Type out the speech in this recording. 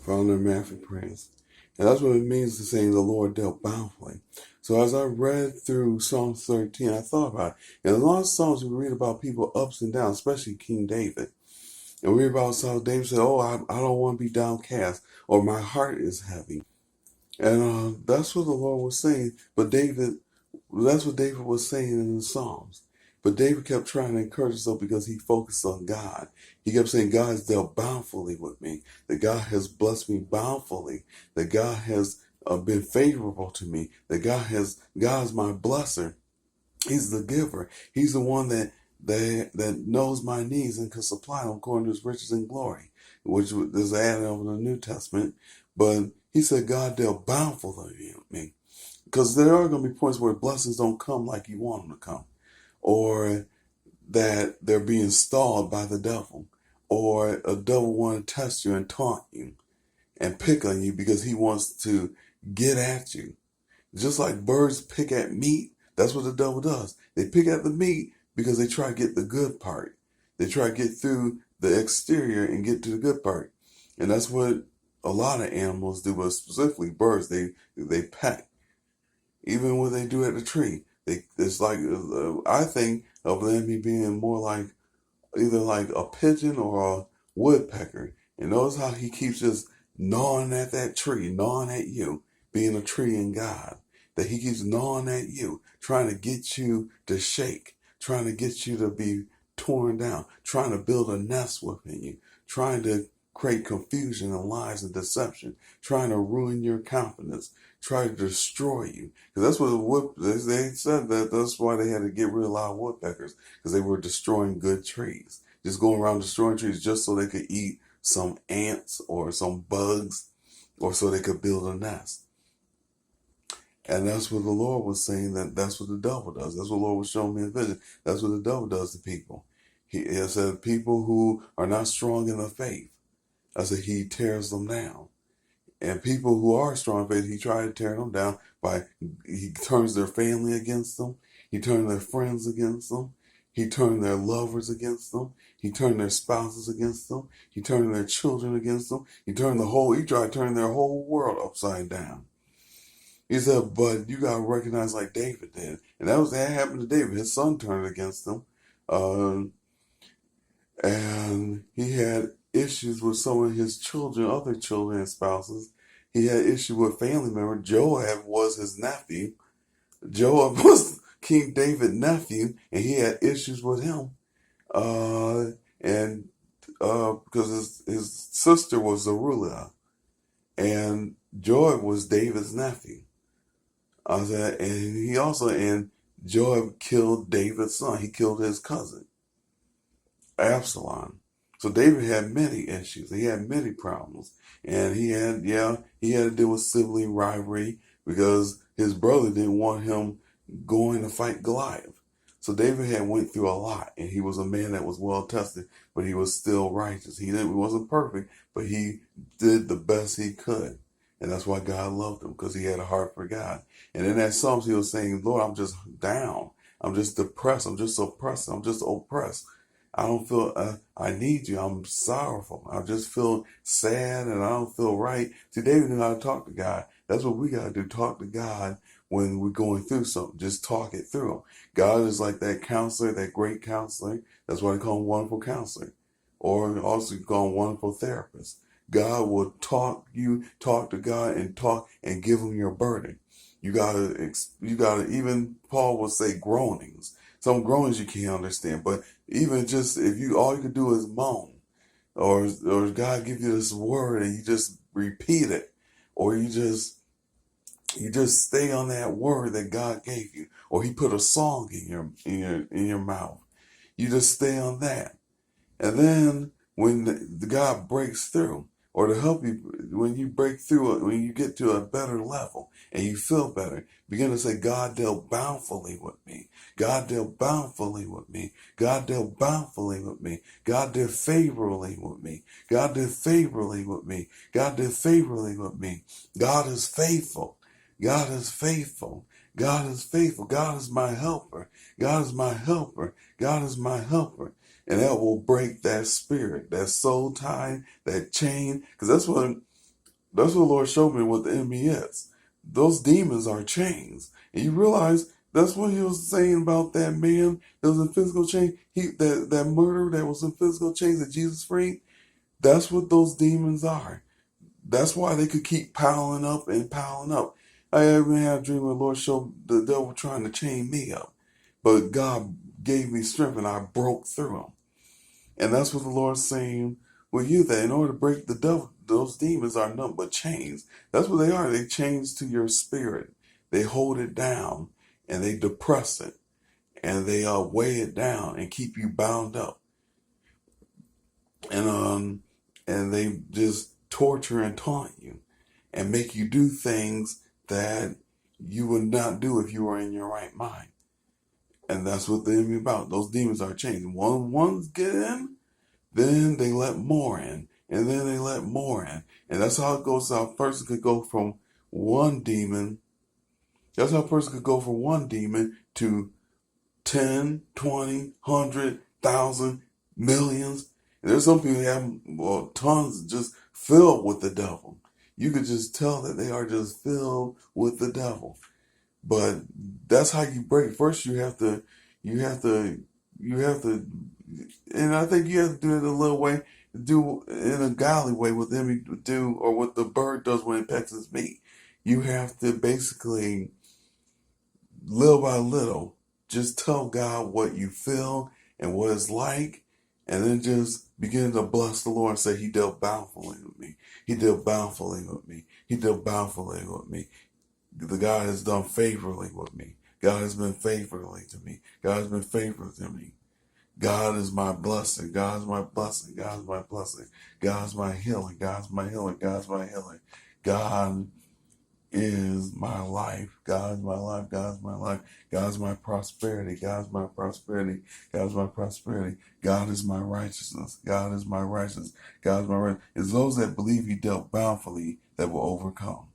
founder Matthew Primous. And that's what it means to say the Lord dealt bountifully. So as I read through Psalm 13, I thought about it. In a lot of Psalms, we read about people ups and downs, especially King David. And we read about how David said, I don't want to be downcast, or my heart is heavy. And that's what the Lord was saying. That's what David was saying in the Psalms. But David kept trying to encourage himself because he focused on God. He kept saying, God has dealt bountifully with me, that God has blessed me bountifully, that God has been favorable to me, that God is my blesser. He's the giver. He's the one that knows my needs and can supply them according to his riches and glory, which is added over the New Testament. But he said God dealt bountifully with me. Because there are going to be points where blessings don't come like you want them to come, or that they're being stalled by the devil, or a devil want to test you and taunt you and pick on you because he wants to get at you. Just like birds pick at meat, that's what the devil does. They pick at the meat because they try to get the good part. They try to get through the exterior and get to the good part. And that's what a lot of animals do, but specifically birds, they peck. Even when they do at the tree, it's like, I think of them being more like either like a pigeon or a woodpecker. And notice how he keeps just gnawing at that tree, gnawing at you, being a tree in God. That he keeps gnawing at you, trying to get you to shake, trying to get you to be torn down, trying to build a nest within you, trying to create confusion and lies and deception, trying to ruin your confidence, try to destroy you. Because that's what they said that's why they had to get rid of a lot of woodpeckers, because they were destroying good trees, just going around destroying trees just so they could eat some ants or some bugs, or so they could build a nest. And that's what the Lord was saying, that's what the devil does. That's what the Lord was showing me in vision. That's what the devil does to people. He said people who are not strong in the faith, I said he tears them down. And people who are strong in faith, he tried to tear them down he turns their family against them. He turned their friends against them. He turned their lovers against them. He turned their spouses against them. He turned their children against them. He tried to turn their whole world upside down. He said, but you got to recognize like David did. And that happened to David. His son turned against him. And he had issues with some of his children, other children and spouses. He had issues with family members. Joab was his nephew. Joab was King David's nephew, and he had issues with him. Because his sister was Zeruiah, and Joab was David's nephew. And Joab killed David's son. He killed his cousin, Absalom. So David had many issues. He had many problems. And he had to deal with sibling rivalry because his brother didn't want him going to fight Goliath. So David had went through a lot, and he was a man that was well tested, but he was still righteous. He wasn't perfect, but he did the best he could. And that's why God loved him, because he had a heart for God. And in that Psalms, he was saying, Lord, I'm just down. I'm just depressed. I'm just oppressed. I'm just oppressed. I don't feel, I need you. I'm sorrowful. I just feel sad and I don't feel right. See, David knew how to talk to God. That's what we got to do. Talk to God when we're going through something. Just talk it through. God is like that counselor, that great counselor. That's why they call him wonderful counselor. Or also you call him wonderful therapist. God will talk to God and give him your burden. You gotta, even Paul will say groanings. Some groanings you can't understand, but even just all you can do is moan, or God give you this word and you just repeat it, or you just stay on that word that God gave you, or He put a song in your mouth. You just stay on that, and then when God breaks through, or to help you when you break through it, when you get to a better level and you feel better, begin to say, God dealt bountifully with me. God dealt bountifully with me. God dealt bountifully with me. God did favorably with me. God did favorably with me. God did favorably with me. God is faithful. God is faithful. God is faithful. God is my helper. God is my helper. God is my helper. And that will break that spirit, that soul tie, that chain. Because that's what That's what the Lord showed me what the enemy is. Those demons are chains. And you realize that's what he was saying about that man that was in physical chains. That murderer that was in physical chains that Jesus freed. That's what those demons are. That's why they could keep piling up and piling up. I even had a dream where the Lord showed the devil trying to chain me up. But God gave me strength and I broke through him. And that's what the Lord's saying with you, that in order to break the devil, those demons are nothing but chains. That's what they are. They chains to your spirit. They hold it down and they depress it and they weigh it down and keep you bound up. And they just torture and taunt you and make you do things that you would not do if you were in your right mind. And that's what the enemy about. Those demons are chains. Once get in, then they let more in, and then they let more in. And that's how it goes. How a person could go from one demon. That's how a person could go from one demon to 10, 20, 100,000, millions. And there's some people who have tons just filled with the devil. You could just tell that they are just filled with the devil. But that's how you break. First, you have to, and I think you have to do it a little way, do in a godly way what them do, or what the bird does when it pecks its meat. You have to basically, little by little, just tell God what you feel and what it's like, and then just begin to bless the Lord and say, He dealt bountifully with me. He dealt bountifully with me. He dealt bountifully with me. The God has done favorably with me. God has been favorably to me. God has been favorable to me. God is my blessing. God is my blessing. God is my blessing. God is my healing. God is my healing. God is my healing. God is my life. God is my life. God is my life. God is my prosperity. God is my prosperity. God is my prosperity. God is my righteousness. God is my righteousness. God is my righteousness. It's those that believe He dealt bountifully that will overcome.